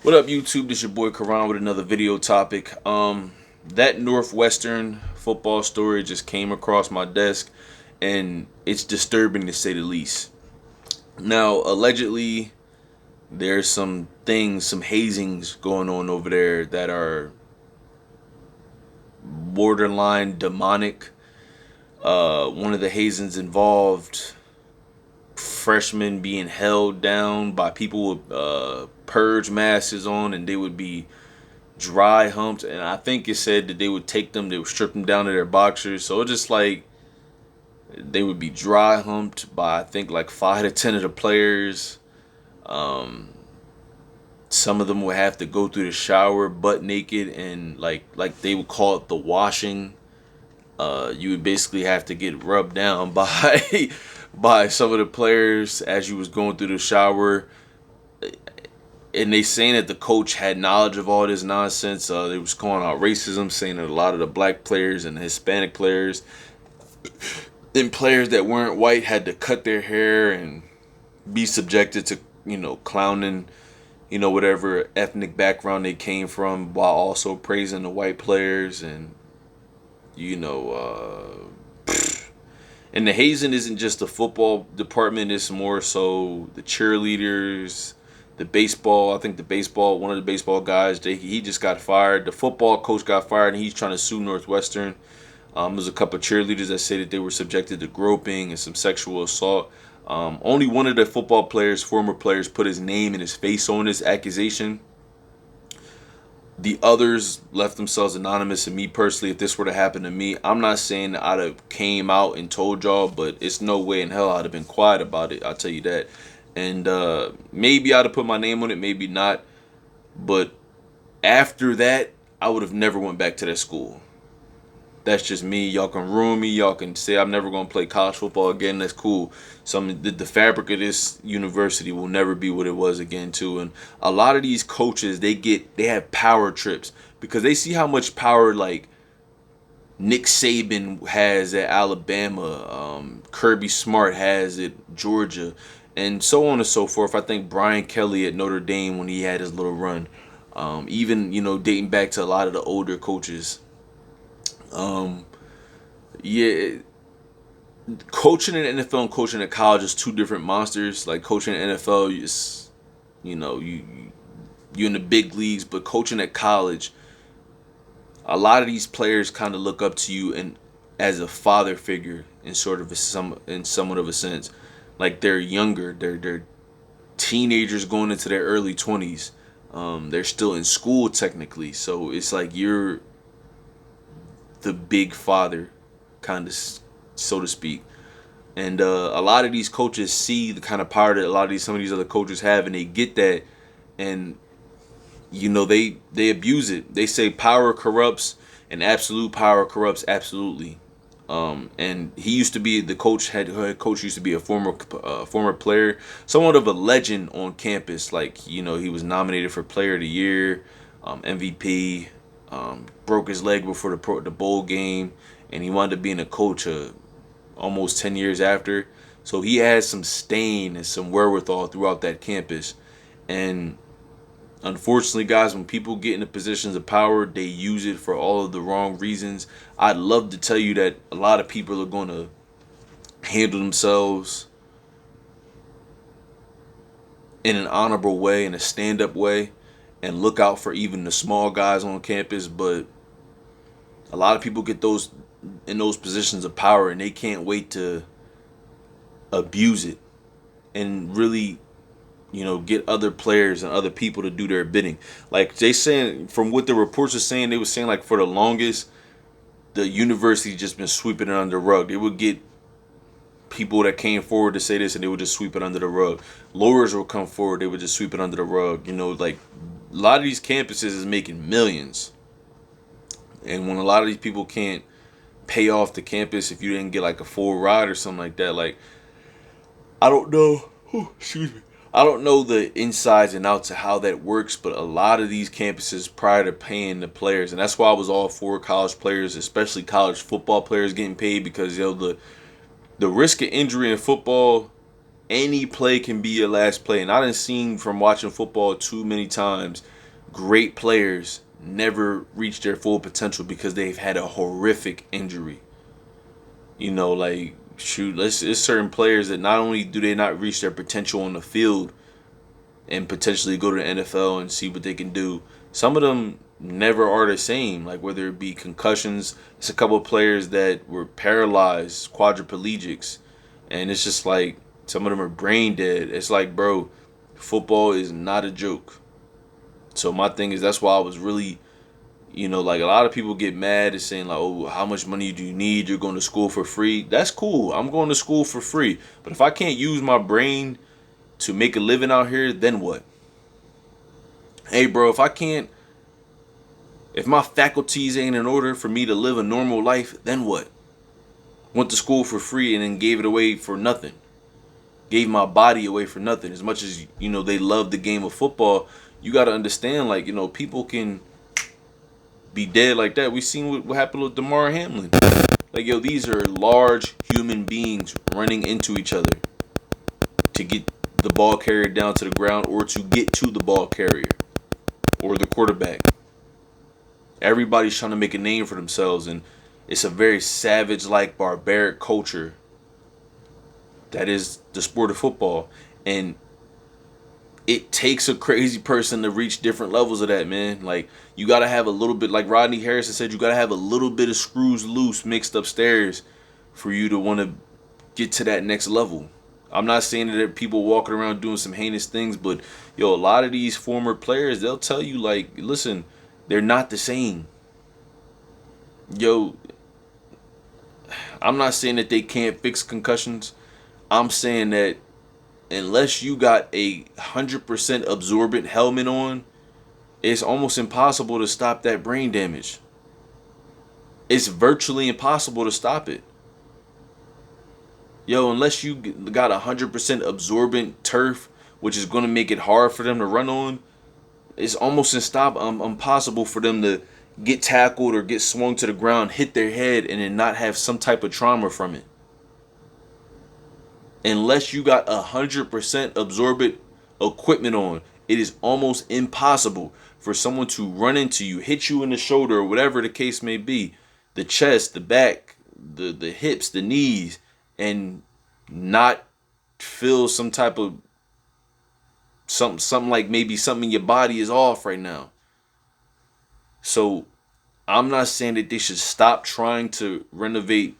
What up, YouTube? This your boy Karan with another video topic. That Northwestern football story just came across my desk, and it's disturbing to say the least. Now, allegedly, there's some things, some hazings going on over there that are borderline demonic. One of the hazings involved freshmen being held down by people with purge masks on, and they would be dry humped, and I think it said that they would take them, they would strip them down to their boxers. So it's just like they would be dry humped by I think like 5 to 10 of the players. Um, some of them would have to go through the shower butt naked, and like they would call it the washing. You would basically have to get rubbed down by by some of the players as you was going through the shower, and they saying that the coach had knowledge of all this nonsense. They was calling out racism, saying that a lot of the black players and the Hispanic players and players that weren't white had to cut their hair and be subjected to, clowning, whatever ethnic background they came from, while also praising the white players. And you know and the hazing isn't just the football department, it's more so the cheerleaders, the baseball. I think one of the baseball guys, he just got fired. The football coach got fired, and he's trying to sue Northwestern. There's a couple of cheerleaders that say that they were subjected to groping and some sexual assault. Only one of the football players, former players, put his name and his face on this accusation. The others left themselves anonymous. And me personally, if this were to happen to me, I'm not saying I'd have came out and told y'all, but it's no way in hell I'd have been quiet about it. I'll tell you that. And maybe I'd have put my name on it, maybe not. But after that, I would have never went back to that school. That's just me. Y'all can ruin me. Y'all can say I'm never going to play college football again. That's cool. The fabric of this university will never be what it was again too. And a lot of these coaches, they have power trips because they see how much power like Nick Saban has at Alabama, Kirby Smart has at Georgia, and so on and so forth. I think Brian Kelly at Notre Dame when he had his little run, even dating back to a lot of the older coaches. Um, yeah, coaching in the NFL and coaching at college is two different monsters. Like coaching in the NFL, is you're in the big leagues, but coaching at college, a lot of these players kind of look up to you and as a father figure in somewhat of a sense. Like they're younger, they're teenagers going into their early 20s. They're still in school technically, so it's like you're the big father, kind of, so to speak. And a lot of these coaches see the kind of power that some of these other coaches have, and they get that, and they abuse it. They say power corrupts, and absolute power corrupts absolutely. And he used to be the coach. Head coach used to be a former player, somewhat of a legend on campus. Like he was nominated for Player of the Year, MVP. Broke his leg before the bowl game, and he wound up being a coach almost 10 years after. So he has some stain and some wherewithal throughout that campus. And unfortunately, guys, when people get into positions of power, they use it for all of the wrong reasons. I'd love to tell you that a lot of people are going to handle themselves in an honorable way, in a stand-up way, and look out for even the small guys on campus. But a lot of people get those in those positions of power, and they can't wait to abuse it and really get other players and other people to do their bidding. Like they saying, from what the reports are saying, they were saying like for the longest, the university just been sweeping it under the rug. They would get people that came forward to say this, and they would just sweep it under the rug. Lawyers would come forward, they would just sweep it under the rug. Like a lot of these campuses is making millions, and when a lot of these people can't pay off the campus, if you didn't get like a full ride or something like that, like I don't know. Excuse me. I don't know the insides and outs of how that works, but a lot of these campuses prior to paying the players, and that's why I was all for college players, especially college football players getting paid, because the risk of injury in football Any play can be your last play. And I done seen from watching football too many times, great players never reach their full potential because they've had a horrific injury. Like shoot, it's certain players that not only do they not reach their potential on the field and potentially go to the NFL and see what they can do, some of them never are the same. Like whether it be concussions, it's a couple of players that were paralyzed, quadriplegics, and it's just like some of them are brain dead. It's like, bro, football is not a joke. So my thing is that's why I was really, like a lot of people get mad at saying like, oh, how much money do you need? You're going to school for free. That's cool. I'm going to school for free. But if I can't use my brain to make a living out here, then what? Hey, bro, if my faculties ain't in order for me to live a normal life, then what? Went to school for free and then gave it away for nothing. Gave my body away for nothing. As much as, they love the game of football, you got to understand, like, people can be dead like that. We seen what happened with Damar Hamlin. Like, yo, these are large human beings running into each other to get the ball carrier down to the ground or to get to the ball carrier or the quarterback. Everybody's trying to make a name for themselves, and it's a very savage-like, barbaric culture that is the sport of football. And it takes a crazy person to reach different levels of that, man. Like, you got to have a little bit, like Rodney Harrison said, you got to have a little bit of screws loose mixed upstairs for you to want to get to that next level. I'm not saying that there are people walking around doing some heinous things, but, yo, a lot of these former players, they'll tell you, like, listen, they're not the same. Yo, I'm not saying that they can't fix concussions. I'm saying that unless you got a 100% absorbent helmet on, it's almost impossible to stop that brain damage. It's virtually impossible to stop it. Yo, unless you got 100% absorbent turf, which is going to make it hard for them to run on, it's almost impossible for them to get tackled or get swung to the ground, hit their head, and then not have some type of trauma from it. Unless you got 100% absorbent equipment on, it is almost impossible for someone to run into you, hit you in the shoulder, or whatever the case may be, the chest, the back, the hips, the knees, and not feel some type of something like maybe something in your body is off right now. So I'm not saying that they should stop trying to renovate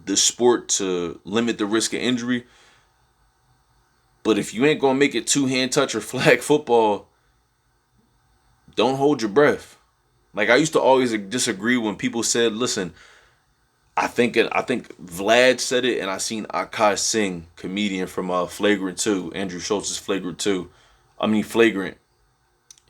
the sport to limit the risk of injury. But if you ain't gonna make it two-hand touch or flag football, don't hold your breath. Like I used to always disagree when people said, "Listen, I think Vlad said it, and I seen Akash Singh, comedian from Flagrant 2, Andrew Schultz's Flagrant 2. I mean Flagrant.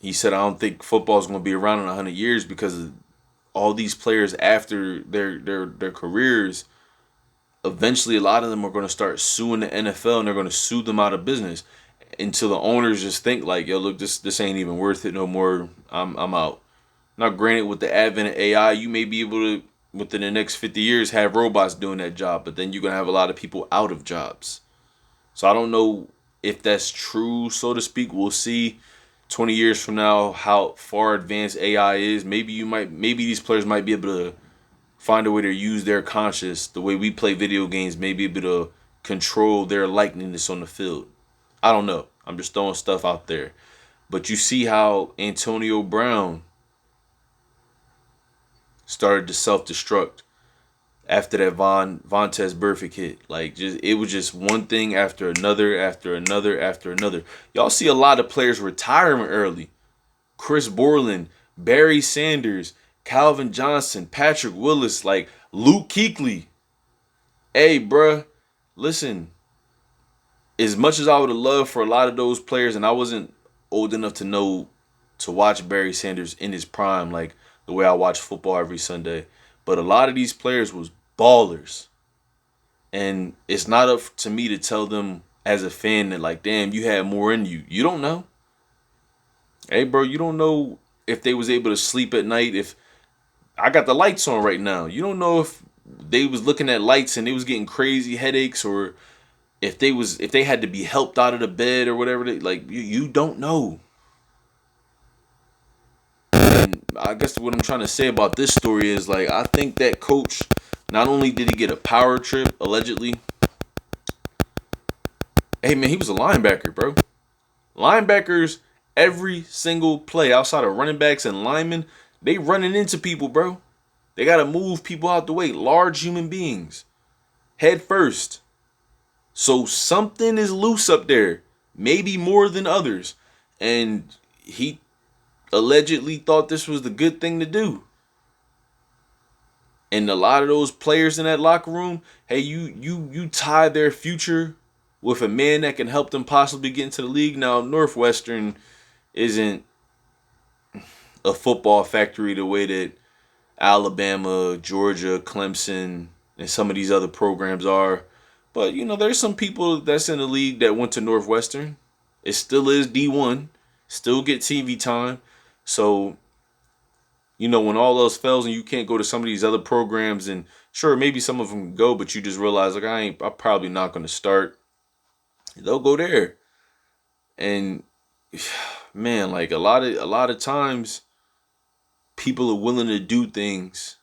He said I don't think football is gonna be around in 100 years because of all these players after their careers. Eventually, a lot of them are going to start suing the NFL, and they're going to sue them out of business until the owners just think like, yo, look, this ain't even worth it no more. I'm out. Now, granted, with the advent of AI, you may be able to within the next 50 years have robots doing that job, but then you're going to have a lot of people out of jobs. So I don't know if that's true, so to speak. We'll see 20 years from now how far advanced AI is. Maybe these players might be able to find a way to use their conscience the way we play video games, maybe able to control their likeliness on the field. I don't know. I'm just throwing stuff out there. But you see how Antonio Brown started to self-destruct after that Vontaze Burfict hit. Like, it was just one thing after another, after another, after another. Y'all see a lot of players retiring early. Chris Borland, Barry Sanders, Calvin Johnson, Patrick Willis, like Luke Kuechly. Hey, bruh, listen. As much as I would have loved for a lot of those players, and I wasn't old enough to watch Barry Sanders in his prime, like the way I watch football every Sunday. But a lot of these players was ballers. And it's not up to me to tell them as a fan that, like, damn, you had more in you. You don't know. Hey, bro, you don't know if they was able to sleep at night. If I got the lights on right now, you don't know if they was looking at lights and they was getting crazy headaches, or if they had to be helped out of the bed or whatever, like you don't know. And I guess what I'm trying to say about this story is like I think that coach not only did he get a power trip allegedly, hey man, he was a linebacker, bro. Linebackers every single play outside of running backs and linemen, they running into people, bro. They gotta move people out the way. Large human beings, head first. So something is loose up there, maybe more than others, and he allegedly thought this was the good thing to do. And a lot of those players in that locker room, hey, you tie their future with a man that can help them possibly get into the league. Now, Northwestern isn't a football factory the way that Alabama, Georgia, Clemson, and some of these other programs are. But you know, there's some people that's in the league that went to Northwestern. It still is D1, still get TV time. So you know, when all else fails and you can't go to some of these other programs, and sure, maybe some of them go, but you just realize like I'm probably not going to start. They'll go there, and man, like a lot of times, people are willing to do things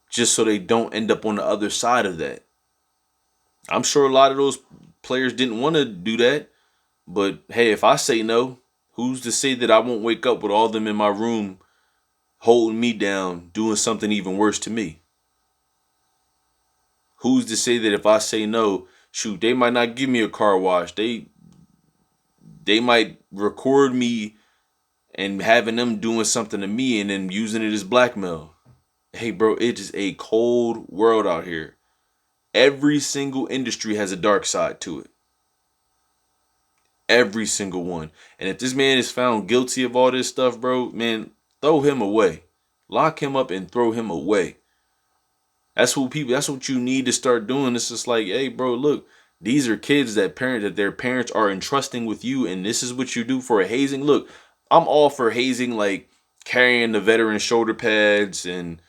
just so they don't end up on the other side of that. I'm sure a lot of those players didn't want to do that, but hey, if I say no, who's to say that I won't wake up with all of them in my room holding me down, doing something even worse to me? Who's to say that if I say no, shoot, they might not give me a car wash. They might record me and having them doing something to me and then using it as blackmail. Hey bro, it is a cold world out here. Every single industry has a dark side to it. Every single one. And if this man is found guilty of all this stuff, bro, man, throw him away. Lock him up and throw him away. That's what you need to start doing. It's just like, hey, bro, look, these are kids that their parents are entrusting with you, and this is what you do for a hazing. Look, I'm all for hazing, like carrying the veteran shoulder pads and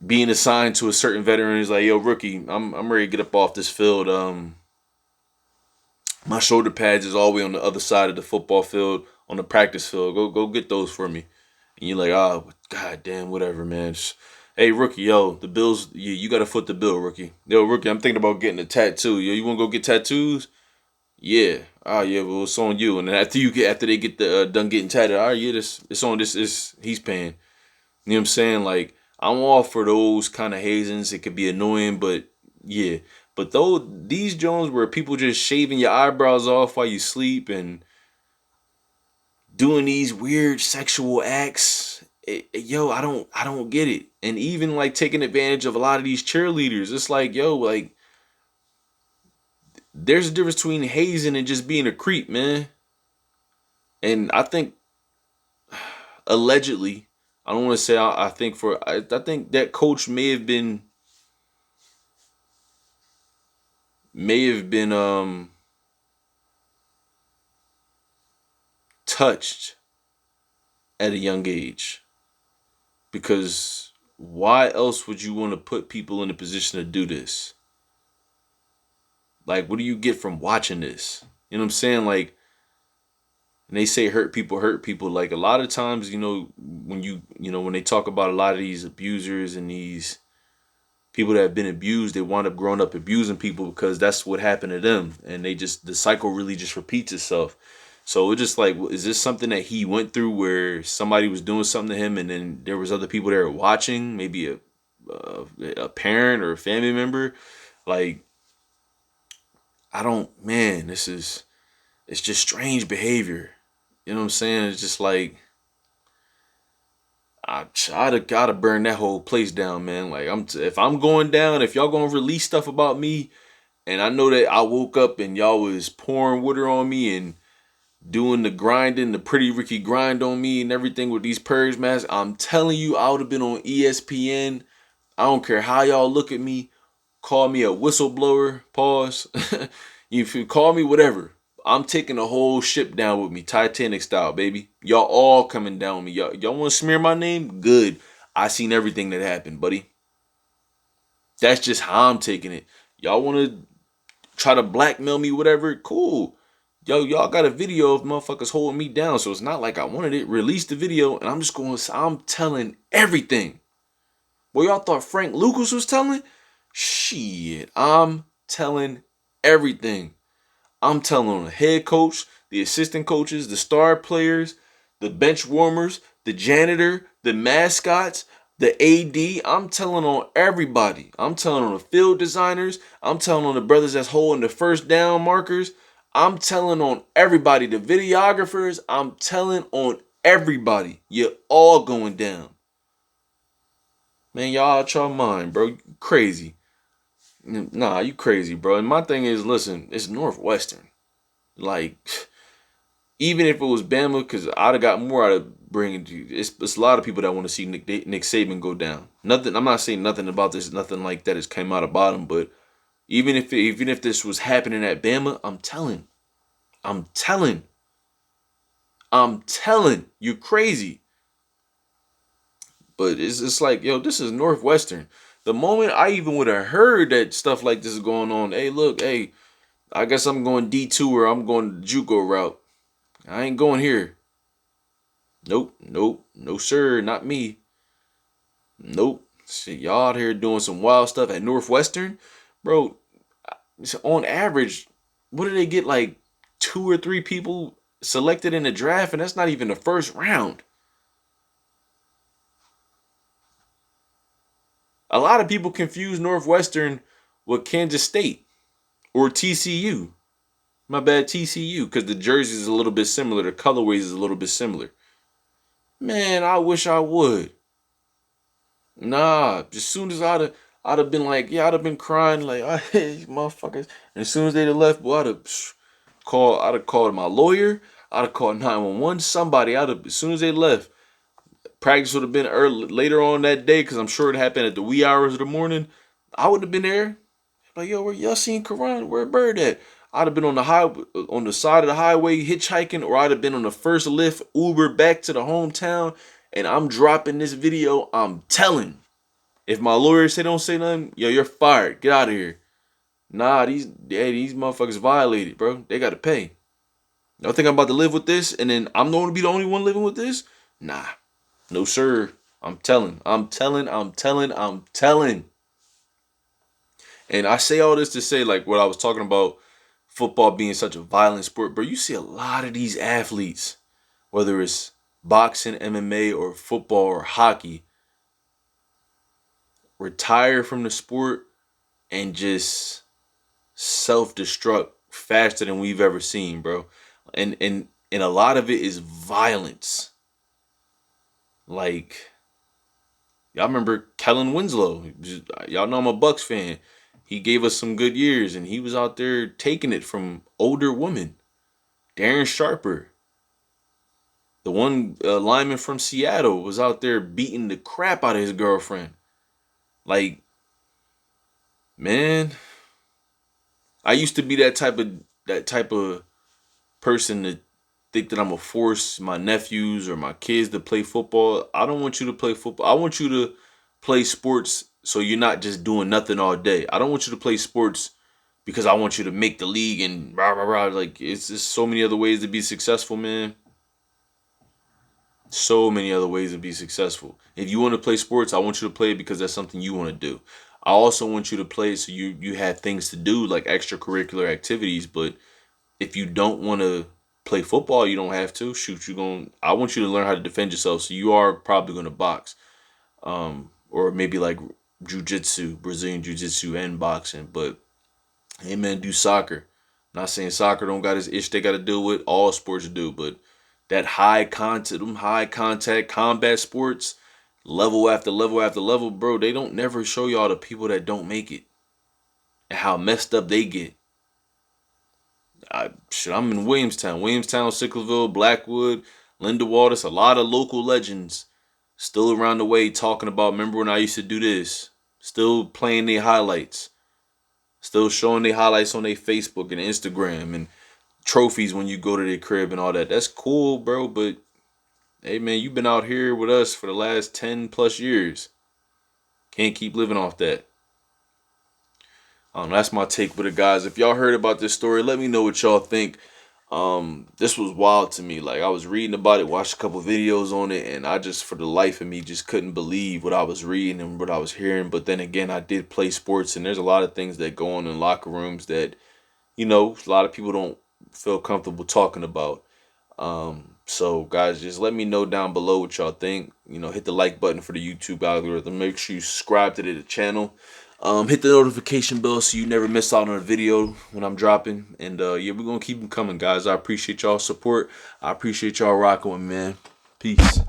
being assigned to a certain veteran. Is like, yo, rookie, I'm ready to get up off this field. My shoulder pads is all the way on the other side of the football field, on the practice field. Go get those for me. And you're like, oh, god damn, whatever, man. Hey, rookie, yo, the bills, you got to foot the bill, rookie. Yo, rookie, I'm thinking about getting a tattoo. Yo, you want to go get tattoos? Yeah. Oh, yeah, well, it's on you. And then after they get done getting tatted, all right, yeah, it's on this, he's paying. You know what I'm saying? Like, I'm all for those kind of hazings. It could be annoying, but yeah. But though these Jones where people just shaving your eyebrows off while you sleep and doing these weird sexual acts, yo, I don't get it. And even like taking advantage of a lot of these cheerleaders, it's like, yo, like there's a difference between hazing and just being a creep, man. And I think allegedly, I don't want to say I think that coach may have been touched at a young age, because why else would you want to put people in a position to do this? Like, what do you get from watching this? You know what I'm saying? Like, and they say hurt people hurt people. Like, a lot of times, when they talk about a lot of these abusers and these people that have been abused, they wind up growing up abusing people because that's what happened to them, and the cycle really just repeats itself. So it's just like, is this something that he went through where somebody was doing something to him, and then there was other people there watching, maybe a parent or a family member? Like, I don't, man, it's just strange behavior. You know what I'm saying? It's just like, I'd have gotta burn that whole place down, man. Like, if I'm going down, if y'all gonna release stuff about me, and I know that I woke up and y'all was pouring water on me and doing the grinding, the pretty Ricky grind on me and everything with these purge masks, I'm telling you, I would have been on ESPN. I don't care how y'all look at me. Call me a whistleblower. Pause. If you call me whatever, I'm taking the whole ship down with me, Titanic style, baby. Y'all all coming down with me. Y'all want to smear my name? Good. I seen everything that happened, buddy. That's just how I'm taking it. Y'all want to try to blackmail me, whatever, cool. Yo, y'all got a video of motherfuckers holding me down, so it's not like I wanted it. Release the video, and I'm telling everything. Boy, y'all thought Frank Lucas was telling? Shit, I'm telling everything. I'm telling on the head coach, the assistant coaches, the star players, the bench warmers, the janitor, the mascots, the AD. I'm telling on everybody. I'm telling on the field designers. I'm telling on the brothers that's holding the first down markers. I'm telling on everybody. The videographers. I'm telling on everybody. You're all going down. Man, y'all out your mind, bro. You crazy. Nah, you crazy, bro. And my thing is, listen, it's Northwestern. Like, even if it was Bama, because I'd have got more out of bringing you. It's a lot of people that want to see Nick Saban go down. Nothing. I'm not saying nothing about this. Nothing like that has come out of bottom. But even if this was happening at Bama, I'm telling, I'm telling you crazy. But it's like, yo, this is Northwestern. The moment I even would have heard that stuff like this is going on, hey, look, hey, I guess I'm going D2 or I'm going the JUCO route. I ain't going here. Nope, nope, no sir, not me. Nope. Shit, y'all out here doing some wild stuff at Northwestern, bro. On average, what do they get, like 2 or 3 people selected in the draft, and that's not even the first round. A lot of people confuse Northwestern with Kansas State or TCU. My bad, TCU, because the jerseys is a little bit similar. The colorways is a little bit similar. Man, I wish I would. Nah, as soon as I'd have been like, yeah, I'd have been crying like, oh, hey, these motherfuckers. And as soon as they'd have left, boy, I'd have called my lawyer. I'd have called 911. Somebody. As soon as they left, practice would have been early later on that day because I'm sure it happened at the wee hours of the morning. I would have been there. Like, yo, where y'all seen Karan? Where Bird at? I'd have been on the on the side of the highway hitchhiking, or I'd have been on the first Lyft Uber back to the hometown, and I'm dropping this video. I'm telling. If my lawyer say don't say nothing, yo, you're fired. Get out of here. Nah, these motherfuckers violated, bro. They gotta pay. Y'all think I'm about to live with this, and then I'm going to be the only one living with this? Nah, no sir. I'm telling. I'm telling. I'm telling. I'm telling. And I say all this to say, like what I was talking about, football being such a violent sport, bro. You see a lot of these athletes, whether it's boxing, MMA, or football or hockey, retire from the sport and just self-destruct faster than we've ever seen, bro. And a lot of it is violence. Like, y'all remember Kellen Winslow. Y'all know I'm a Bucks fan. He gave us some good years, and he was out there taking it from older women. Darren Sharper, the one lineman from Seattle, was out there beating the crap out of his girlfriend. Like, man, I used to be that type of person to think that I'm gonna force my nephews or my kids to play football. I don't want you to play football. I want you to play sports so you're not just doing nothing all day. I don't want you to play sports because I want you to make the league and rah rah rah. Like, it's just so many other ways to be successful, man. So many other ways to be successful. If you want to play sports, I want you to play it because that's something you want to do. I also want you to play so you have things to do like extracurricular activities. But if you don't want to play football, you don't have to. Shoot, I want you to learn how to defend yourself. So you are probably gonna box, or maybe like jujitsu, Brazilian jiu-jitsu and boxing. But hey, man, do soccer. Not saying soccer don't got its itch they got to deal with. All sports do, but that high contact combat sports, level after level after level, bro, they don't never show y'all the people that don't make it and how messed up they get. I'm in Williamstown, Sicklerville, Blackwood, Linda Waters, a lot of local legends still around the way talking about, remember when I used to do this? Still playing their highlights. Still showing their highlights on their Facebook and Instagram and trophies when you go to their crib and all that. That's cool, bro, but hey, man, you've been out here with us for the last 10 plus years. Can't keep living off that. That's my take with it, guys. If y'all heard about this story, let me know what y'all think. This was wild to me. Like, I was reading about it, watched a couple videos on it, and I just, for the life of me, just couldn't believe what I was reading and what I was hearing. But then again, I did play sports, and there's a lot of things that go on in locker rooms that, a lot of people don't feel comfortable talking about. So guys, just let me know down below what y'all think. Hit the like button for the YouTube algorithm. Make sure you subscribe to the channel. Hit the notification bell so you never miss out on a video when I'm dropping. And yeah, we're gonna keep them coming, guys. I appreciate y'all support. I appreciate y'all rocking with me, man. Peace.